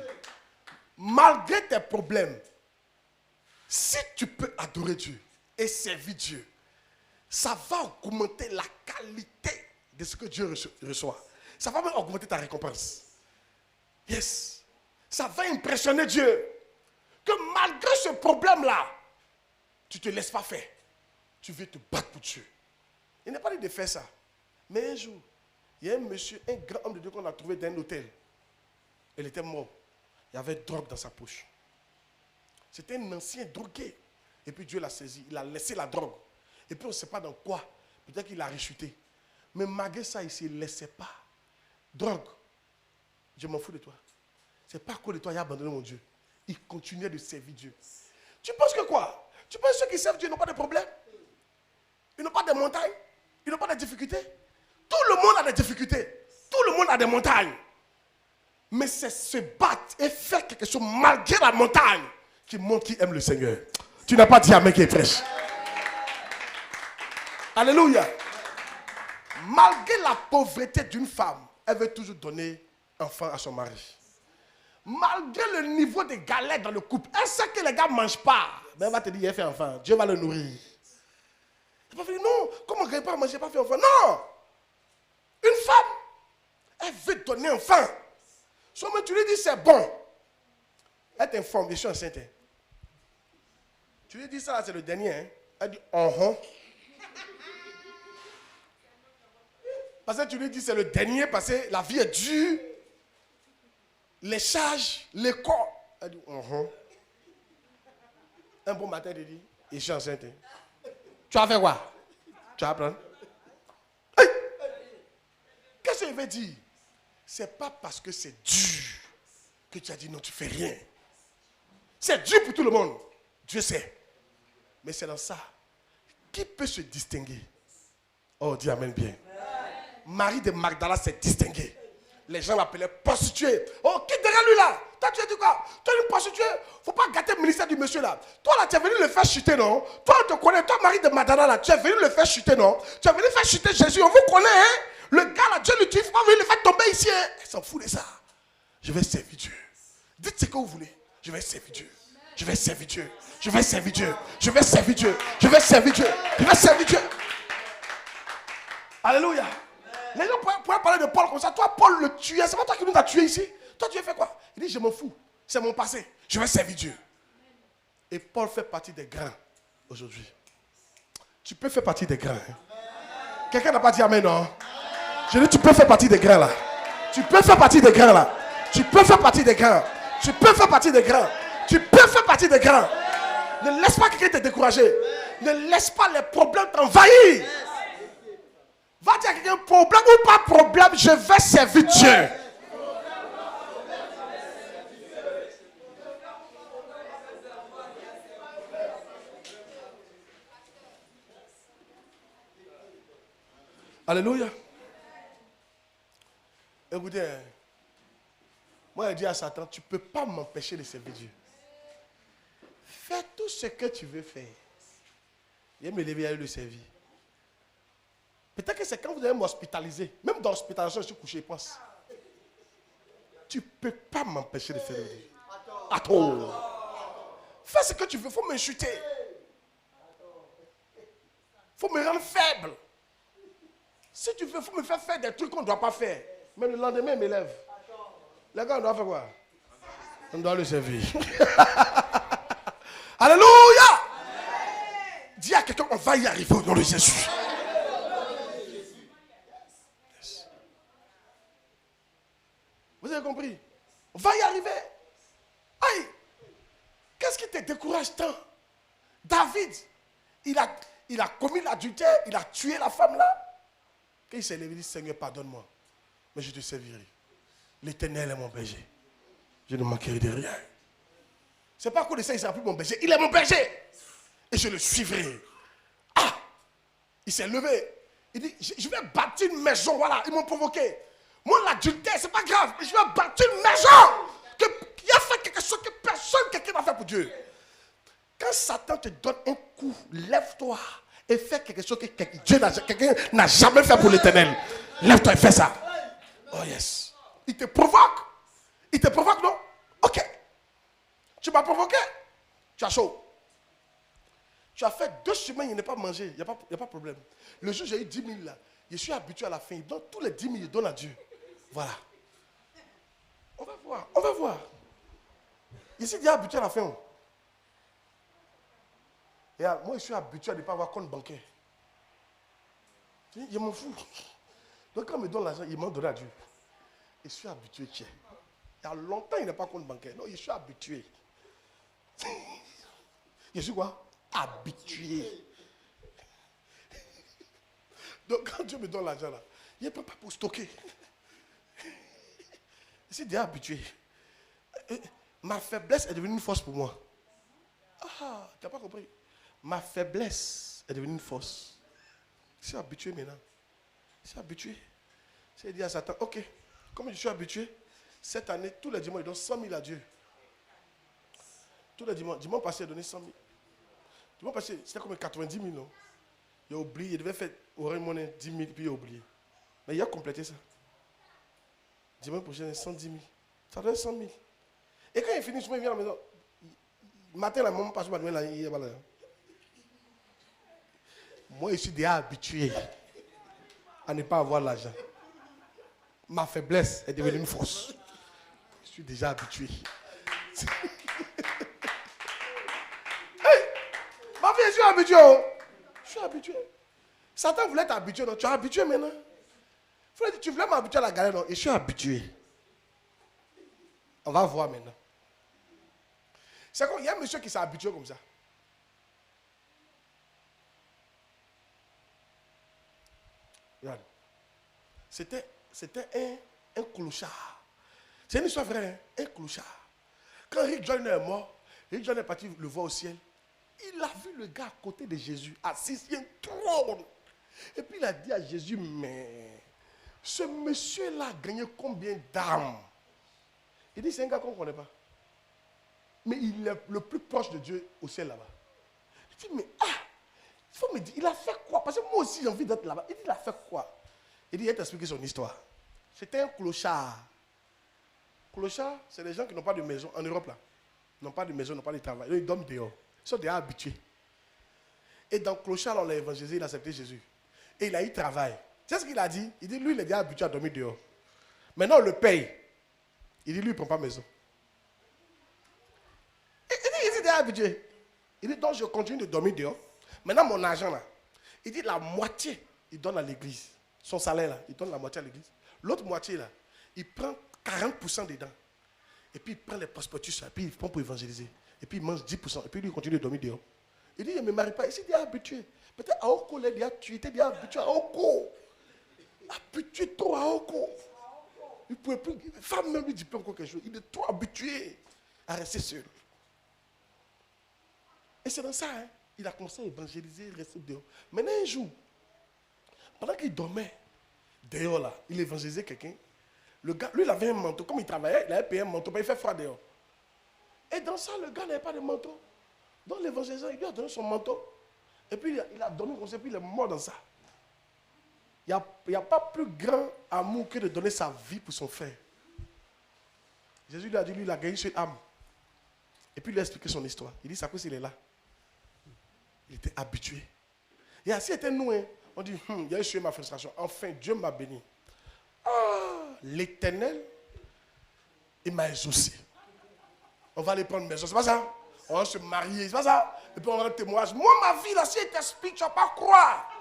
Malgré tes problèmes, si tu peux adorer Dieu et servir Dieu, ça va augmenter la qualité de ce que Dieu reçoit. Ça va même augmenter ta récompense. Yes. Ça va impressionner Dieu. Que malgré ce problème-là, tu ne te laisses pas faire. Tu veux te battre pour Dieu. Il n'est pas dit de faire ça. Mais un jour, il y a un monsieur, un grand homme de Dieu qu'on a trouvé dans un hôtel. Il était mort. Il y avait drogue dans sa poche. C'était un ancien drogué. Et puis Dieu l'a saisi. Il a laissé la drogue. Et puis on ne sait pas dans quoi. Peut-être qu'il a rechuté. Mais malgré ça, il ne se laissait pas. Drogue. Je m'en fous de toi. C'est pas à cause de toi qu'il a abandonné mon Dieu. Il continuait de servir Dieu. Tu penses que quoi? Tu penses que ceux qui servent Dieu n'ont pas de problème? Ils n'ont pas de montagnes? Ils n'ont pas de difficultés? Tout le monde a des difficultés. Tout le monde a des montagnes. Mais c'est se battre et faire quelque chose malgré la montagne qui montre qu'il aime le Seigneur. Tu n'as pas dit amen qui est fraîche. Alléluia. Malgré la pauvreté d'une femme, elle veut toujours donner enfant à son mari. Malgré le niveau de galère dans le couple, elle sait que les gars ne mangent pas. Mais elle va te dire, il a fait enfant. Dieu va le nourrir. Tu vas dire, non, comment on ne pas manger, pas fait enfant? Non! Une femme, elle veut donner enfant. Seulement tu lui dis, c'est bon. Elle t'informe, je suis enceinte. Tu lui dis ça, c'est le dernier. Hein? Elle dit, Parce que tu lui dis, c'est le dernier, parce que la vie est dure. Les charges, les corps. Elle dit, Un bon matin, elle dit, je suis enceinte. Tu as fait quoi? Tu vas prendre. Hey! Qu'est-ce que je veux dire? C'est pas parce que c'est dur que tu as dit non, tu fais rien. C'est dur pour tout le monde. Dieu sait. Mais c'est dans ça. Qui peut se distinguer? Oh, dis amen bien. Marie de Magdala s'est distinguée. Les gens l'appelaient prostituée. Oh, qui est derrière lui là? Toi, tu as dit quoi? Toi, une prostituée? Il ne faut pas gâter le ministère du monsieur là. Toi, là, tu es venu le faire chuter, non? Toi, on te connaît. Toi, Marie de Magdala là, tu es venu le faire chuter, non? Tu es venu faire chuter Jésus. On vous connaît, hein? Le gars là, Dieu l'utilise. Il ne faut pas venir le faire tomber ici, hein? Elle s'en fout de ça. Je vais servir Dieu. Dites ce que vous voulez. Je vais servir Dieu. Je vais servir Dieu. Je vais servir Dieu. Je vais servir Dieu. Je vais servir Dieu. Je vais servir Dieu. Alléluia. Les gens pourraient parler de Paul comme ça. Toi, Paul le tuait. C'est pas toi qui nous as tués ici. Toi, tu as fait quoi? Il dit, je m'en fous. C'est mon passé. Je vais servir Dieu. Et Paul fait partie des grands aujourd'hui. Tu peux faire partie des grands. Hein? Quelqu'un n'a pas dit amen, non? Je dis, tu peux faire partie des grands là. Tu peux faire partie des grands là. Tu peux faire partie des grands. Tu peux faire partie des grands. Tu peux faire partie des grands. Ne laisse pas quelqu'un te décourager. Ne laisse pas les problèmes t'envahir. Va dire à quelqu'un, problème ou pas problème, je vais servir Dieu. Alléluia. Écoutez, moi je dis à Satan, tu ne peux pas m'empêcher de servir Dieu. Fais tout ce que tu veux faire. Il me lever et aller le servir. Peut-être que c'est quand vous allez m'hospitaliser. Même dans l'hospitalisation, je suis couché, pense. Tu ne peux pas m'empêcher de faire le Dieu. Attends. Fais ce que tu veux, il faut m'insulter. Il faut me rendre faible. Si tu veux, il faut me faire faire des trucs qu'on ne doit pas faire. Mais le lendemain, il m'élève. Les gars, on doit faire quoi? On doit le servir. Alléluia! Dis à quelqu'un, on va y arriver au nom de Jésus. Yes. Vous avez compris? On va y arriver. Aïe! Qu'est-ce qui te décourage tant? David, il a commis l'adultère, il a tué la femme là. Quand il s'est levé, il dit, Seigneur, pardonne-moi. Mais je te servirai. L'Éternel est mon berger. Je ne manquerai de rien. C'est pas à cause de ça qu'il ne sera plus mon berger. Il est mon berger. Et je le suivrai. Ah! Il s'est levé. Il dit, je vais bâtir une maison. Voilà, ils m'ont provoqué. Moi, l'adultère, c'est pas grave. Mais je vais bâtir une maison. Qui a fait quelque chose que quelqu'un n'a fait pour Dieu. Quand Satan te donne un coup, lève-toi et fais quelque chose que quelqu'un n'a jamais fait pour l'Éternel. Lève-toi et fais ça. Oh yes. Il te provoque. Il te provoque, non? Ok. Tu m'as provoqué. Tu as chaud. Tu as fait 2 semaines, il n'est pas mangé. Il n'y a pas de problème. Le jour où j'ai eu 10 000 là, je suis habitué à la fin. Il donne tous les 10 000, il donne à Dieu. Voilà. On va voir. On va voir. Ici, il est habitué à la fin. Et moi, je suis habitué à ne pas avoir compte bancaire. Je m'en fous. Donc, quand il me donne l'argent, il m'en donne à Dieu. Je suis habitué. Il y a longtemps, il n'a pas compte bancaire. Non, je suis habitué. Je suis quoi? Habitué. Donc, quand Dieu me donne l'argent, là, il ne peut pas pour stocker. Je suis déjà habitué. Ma faiblesse est devenue une force pour moi. Ah, tu n'as pas compris? Ma faiblesse est devenue une force. Je suis habitué maintenant. Je suis habitué. J'ai dit à Satan, ok, comme je suis habitué, cette année, tous les dimanches, il donne 100 000 à Dieu. Tous les dimanches passé, il a donné 100 000. Dimanche passé, c'était comme 90 000, non? Il a oublié, il devait faire Orange Money 10 000, puis il a oublié. Mais il a complété ça. Dimanche prochain, 110 000. Ça donne 100 000. Et quand il finit, souvent il vient à la maison. Le matin, la maman passe par là, il est là. Moi, je suis déjà habitué à ne pas avoir l'argent. Ma faiblesse est devenue une force. Je suis déjà habitué. Hey, ma fille, je suis habitué. Oh. Je suis habitué. Satan voulait t'habituer, non? Tu es habitué maintenant. Tu voulais m'habituer à la galère, non? Je suis habitué. On va voir maintenant. C'est qu'il y a un monsieur qui s'est habitué comme ça. Regarde. C'était un clochard. C'est une histoire vraie, hein? Un clochard. Quand Rick John est mort, Rick John est parti le voir au ciel. Il a vu le gars à côté de Jésus, assis sur un trône. Et puis il a dit à Jésus, mais ce monsieur-là a gagné combien d'âmes? Il dit, c'est un gars qu'on ne connaît pas. Mais il est le plus proche de Dieu au ciel là-bas. Il dit, mais il faut me dire, il a fait quoi? Parce que moi aussi j'ai envie d'être là-bas. Il dit, il a fait quoi? Il dit, il va t'expliquer son histoire. C'était un clochard. Clochard, c'est les gens qui n'ont pas de maison en Europe là. Ils n'ont pas de maison, n'ont pas de travail. Ils dorment dehors. Ils sont déjà habitués. Et dans clochard, on l'a évangélisé, il a accepté Jésus. Et il a eu travail. Tu sais ce qu'il a dit? Il dit, lui, il est déjà habitué à dormir dehors. Maintenant, on le paye. Il dit, lui, il ne prend pas maison. Il dit, il est déjà habitué. Il dit, donc je continue de dormir dehors. Maintenant, mon argent là, il dit, la moitié, il donne à l'église. Son salaire là, il donne la moitié à l'église. L'autre moitié là, il prend 40% dedans. Et puis il prend les prospectus, et puis il prend pour évangéliser. Et puis il mange 10%, et puis lui il continue de dormir dehors. Il dit, je ne me marie pas, il s'est déjà habitué. Peut-être à Oko, il a tué, il était déjà habitué à Oko. Habitué trop à Oko. Il ne pouvait plus, la femme même lui dit pas encore quelque chose. Il est trop habitué à rester seul. Et c'est dans ça, hein, il a commencé à évangéliser, il restait dehors. Maintenant un jour, pendant qu'il dormait, dehors là, il évangélisait quelqu'un. Le gars, lui, il avait un manteau. Comme il travaillait, il avait payé un manteau. Il fait froid dehors. Et dans ça, le gars n'avait pas de manteau. Donc l'évangélisation, il lui a donné son manteau. Et puis il a dormi comme ça, puis il est mort dans ça. Il n'y a pas plus grand amour que de donner sa vie pour son frère. Jésus lui a dit, lui, il a gagné une âme. Et puis il lui a expliqué son histoire. Il dit, ça cause il est là. Il était habitué. Et ainsi était nous, hein. On dit, il a échoué ma frustration. Enfin, Dieu m'a béni. L'Éternel, il m'a exaucé. On va aller prendre une maison, c'est pas ça? On va se marier, c'est pas ça? Et puis on va un témoignage. Moi, ma vie, là, si elle t'explique, tu ne vas pas croire.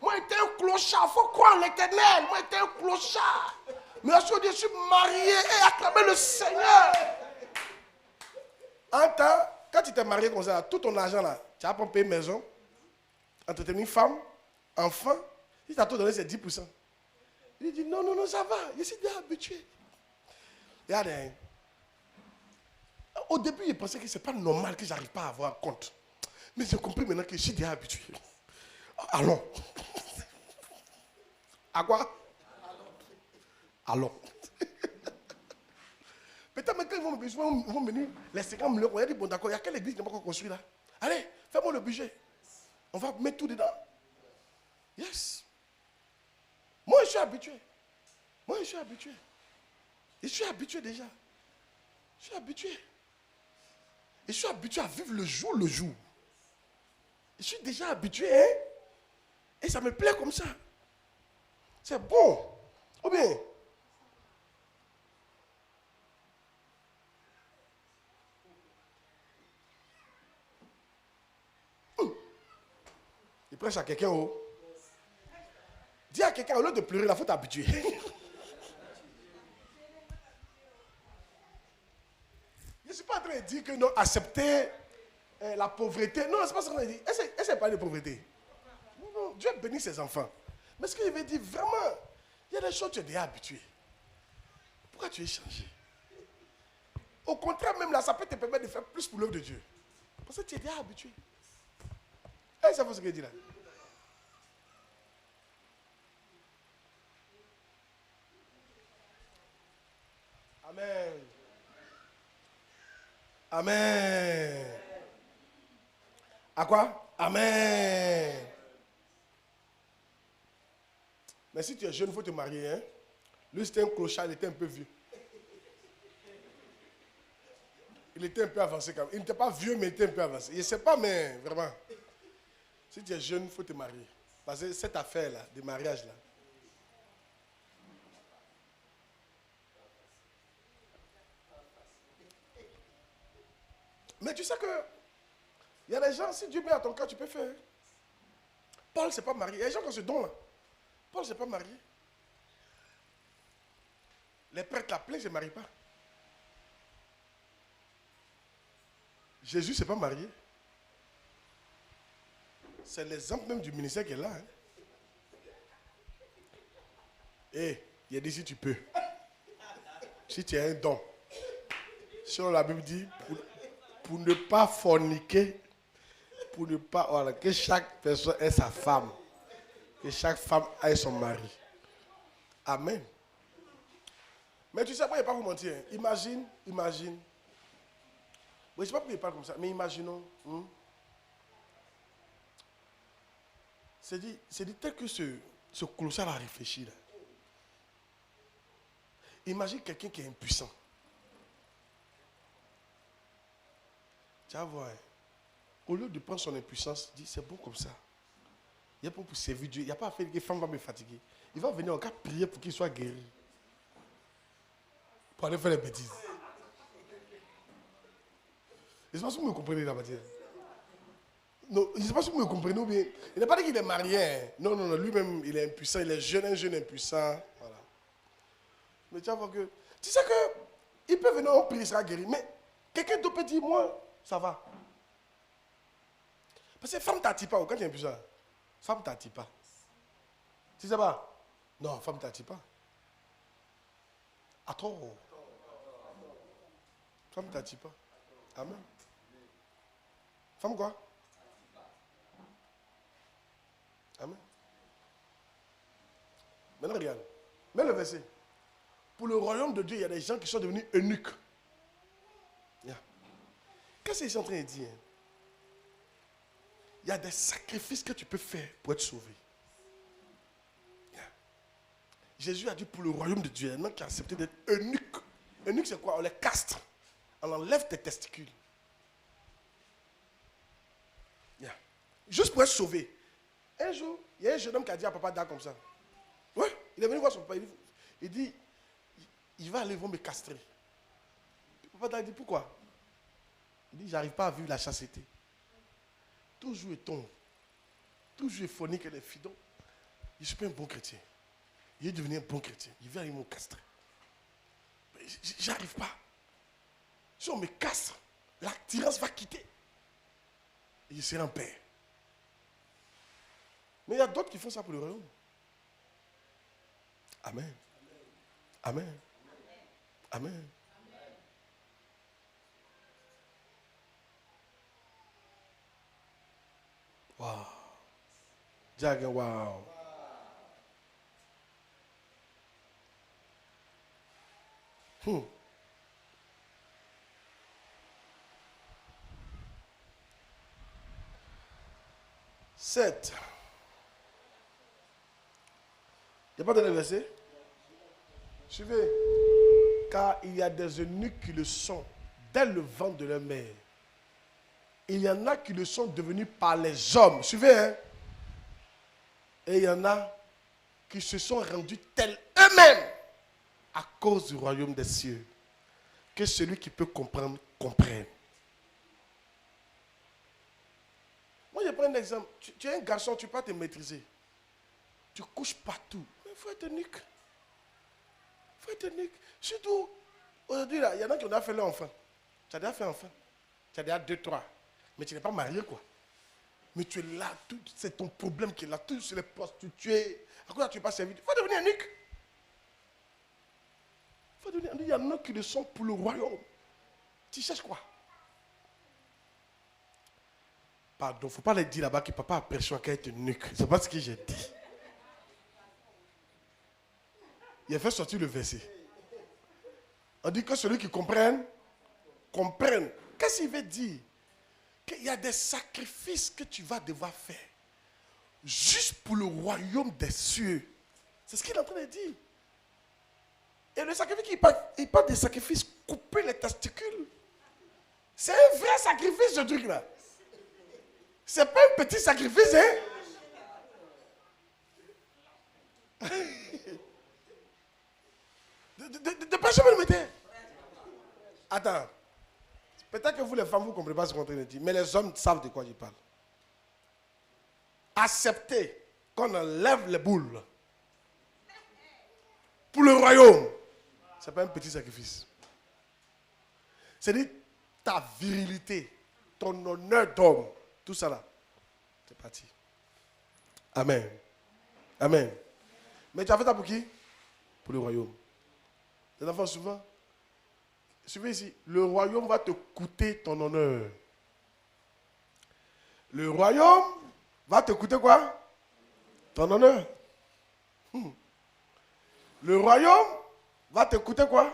Moi, j'étais un clochard. Il faut croire en l'Éternel. Moi, j'étais un clochard. Mais aujourd'hui, je suis marié et acclamé le Seigneur. En temps, quand tu t'es marié comme ça, tout ton argent là, tu as pas payé maison, entretenir une femme, enfant, si tu as tout donné, c'est 10%. Il dit, non, ça va, je suis déjà habitué. Regardez, hein. Au début, il pensait que ce n'est pas normal que je n'arrive pas à avoir un compte. Mais j'ai compris maintenant que je suis déjà habitué. Allons. À quoi? Allons. Peut-être même quand ils vont venir, les 50 millions, on a dit, bon d'accord, il y a quelle église qui n'a pas encore construit là? Allez, fais-moi le budget. On va mettre tout dedans. Yes. Moi, je suis habitué. Moi, je suis habitué. Je suis habitué déjà. Je suis habitué. Et je suis habitué à vivre le jour le jour. Je suis déjà habitué, hein? Et ça me plaît comme ça. C'est bon. Ou bien? Il prêche à quelqu'un. Oh. Dis à quelqu'un, au lieu de pleurer, il faut t'habituer. Je ne suis pas en train de dire que non, accepter la pauvreté. Non, c'est pas ce qu'on a dit. Essaye pas de pauvreté. Non, Dieu bénit ses enfants. Mais ce que je veux dire, vraiment, il y a des choses que tu es déjà habitué. Pourquoi tu es changé? Au contraire, même là, ça peut te permettre de faire plus pour l'œuvre de Dieu. Parce que tu es déjà habitué. Et ça fait ce que je dis là. Amen. Amen. À quoi? Amen. Mais si tu es jeune, il faut te marier. Hein? Lui, c'était un clochard, il était un peu vieux. Il était un peu avancé quand même. Il n'était pas vieux, mais il était un peu avancé. Je ne sais pas, mais vraiment. Si tu es jeune, il faut te marier. Parce que cette affaire-là, de mariage-là. Mais tu sais que il y a des gens, si Dieu met à ton cœur, tu peux faire. Paul ne s'est pas marié. Il y a des gens qui ont ce don-là. Paul ne s'est pas marié. Les prêtres l'appelaient, ils ne se marient pas. Jésus ne s'est pas marié. C'est l'exemple même du ministère qui est là. Et il a dit si tu peux. Si tu as un don. Selon la Bible dit, pour ne pas forniquer, pour ne pas. Voilà, que chaque personne ait sa femme. Que chaque femme ait son mari. Amen. Mais tu sais, moi, je ne vais pas vous mentir. Imagine. Oui, je ne sais pas pourquoi il parle comme ça, mais imaginons. C'est dit tel que ce colossal a réfléchi là. Imagine quelqu'un qui est impuissant. Tu vas voir. Au lieu de prendre son impuissance, il dit c'est bon comme ça. Il n'y a pas pour servir Dieu. Il n'y a pas à faire que les femmes vont me fatiguer. Il va venir en cas prier pour qu'il soit guéri. Pour aller faire des bêtises. Je ne sais pas si vous me comprenez la matière. Non, je ne sais pas si vous me comprenez ou bien. Il n'a pas dit qu'il est marié. Hein. Non, lui-même, il est impuissant. Il est jeune, un jeune impuissant. Voilà. Mais tu vas voir que. Tu sais que. Il peut venir, on prie, il sera guéri. Mais quelqu'un d'autre peut dire, moi, ça va. Parce que femme t'attire pas. Quand tu es impuissant, femme t'attire pas. Tu sais pas? Non, femme t'attire pas. Attends. Femme t'attire pas. Amen. Femme quoi? Amen. Maintenant, regarde. Mets le verset. Pour le royaume de Dieu, il y a des gens qui sont devenus eunuques. Yeah. Qu'est-ce qu'ils sont en train de dire? Il y a des sacrifices que tu peux faire pour être sauvé. Yeah. Jésus a dit pour le royaume de Dieu, il y a un qui a accepté d'être eunuque. Eunuque, c'est quoi? On les castre. On enlève tes testicules. Yeah. Juste pour être sauvé. Un jour, il y a un jeune homme qui a dit à papa d'art comme ça. Ouais, il est venu voir son papa. Il dit, il va aller, ils vont me castrer. Papa d'art dit, pourquoi? Il dit, j'arrive pas à vivre la chasteté. Toujours il tombe. Toujours il fornique les fidons. Je ne suis pas un bon chrétien. Il est devenu un bon chrétien. Il vient, ils m'ont castré. J'arrive pas. Si on me castre, l'attirance va quitter. Et je serai en paix. Mais il y a d'autres qui font ça pour le royaume. Amen. Amen. Amen. Wow. Jack, wow. Hmm. Sept. Il n'y a pas de verset? Suivez. Car il y a des eunuques qui le sont dès le ventre de leur mère. Il y en a qui le sont devenus par les hommes. Suivez, hein? Et il y en a qui se sont rendus tels eux-mêmes à cause du royaume des cieux. Que celui qui peut comprendre, comprenne. Moi, je prends un exemple. Tu es un garçon, tu ne peux pas te maîtriser. Tu couches partout. Mais il faut être eunuque. Il faut être eunuque. Surtout, aujourd'hui, il y en a qui ont déjà fait leur enfant. Tu as déjà fait enfant. Tu as déjà 2, 3. Mais tu n'es pas marié, quoi. Mais tu es là, c'est ton problème qui est là. Tout sur les prostituées. À quoi tu n'es pas servi? Il faut devenir eunuque. Il y en a qui le sont pour le royaume. Tu cherches quoi? Pardon, il ne faut pas leur dire là-bas que papa a pression qu'elle est eunuque. Ce n'est pas ce que j'ai dit. Il a fait sortir le verset. On dit que celui qui comprenne. Qu'est-ce qu'il veut dire? Qu'il y a des sacrifices que tu vas devoir faire. Juste pour le royaume des cieux. C'est ce qu'il est en train de dire. Et le sacrifice, il parle des sacrifices, couper les testicules. C'est un vrai sacrifice, ce truc-là. C'est pas un petit sacrifice, hein? De pas jamais le mettre. Attends. Peut-être que vous, les femmes, vous ne comprenez pas ce qu'on est en train de dire, mais les hommes savent de quoi je parle. Accepter qu'on enlève les boules pour le royaume, ce n'est pas un petit sacrifice. C'est-à-dire ta virilité, ton honneur d'homme, tout ça là, c'est parti. Amen. Amen. Mais tu as fait ça pour qui? Pour le royaume. Les enfants, souvent, suivez ici, le royaume va te coûter ton honneur. Le royaume va te coûter quoi? Ton honneur. Le royaume va te coûter quoi?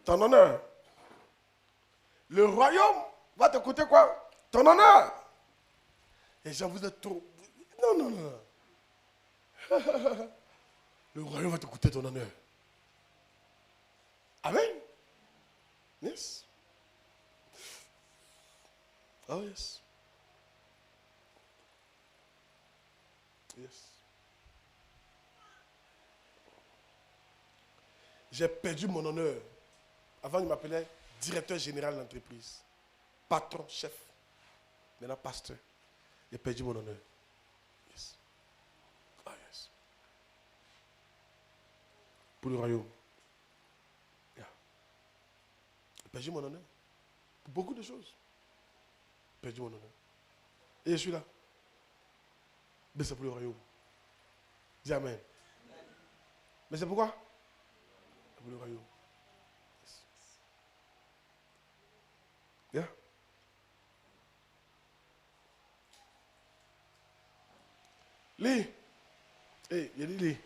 Ton honneur. Le royaume va te coûter quoi? Ton honneur. Et gens, vous êtes trop... Non, non, non. Le royaume va te coûter ton honneur. Amen. Yes. Oh yes. Yes. J'ai perdu mon honneur. Avant, il m'appelait directeur général d'entreprise. Patron, chef. Maintenant, pasteur. J'ai perdu mon honneur. Yes. Ah, yes. Pour le royaume. Yeah. J'ai perdu mon honneur. Pour beaucoup de choses. J'ai perdu mon honneur. Et je suis là. Mais c'est pour le royaume. Dis Amen. Mais c'est pourquoi? C'est pour le royaume. Yeah. Lis. Hey, il dit lis.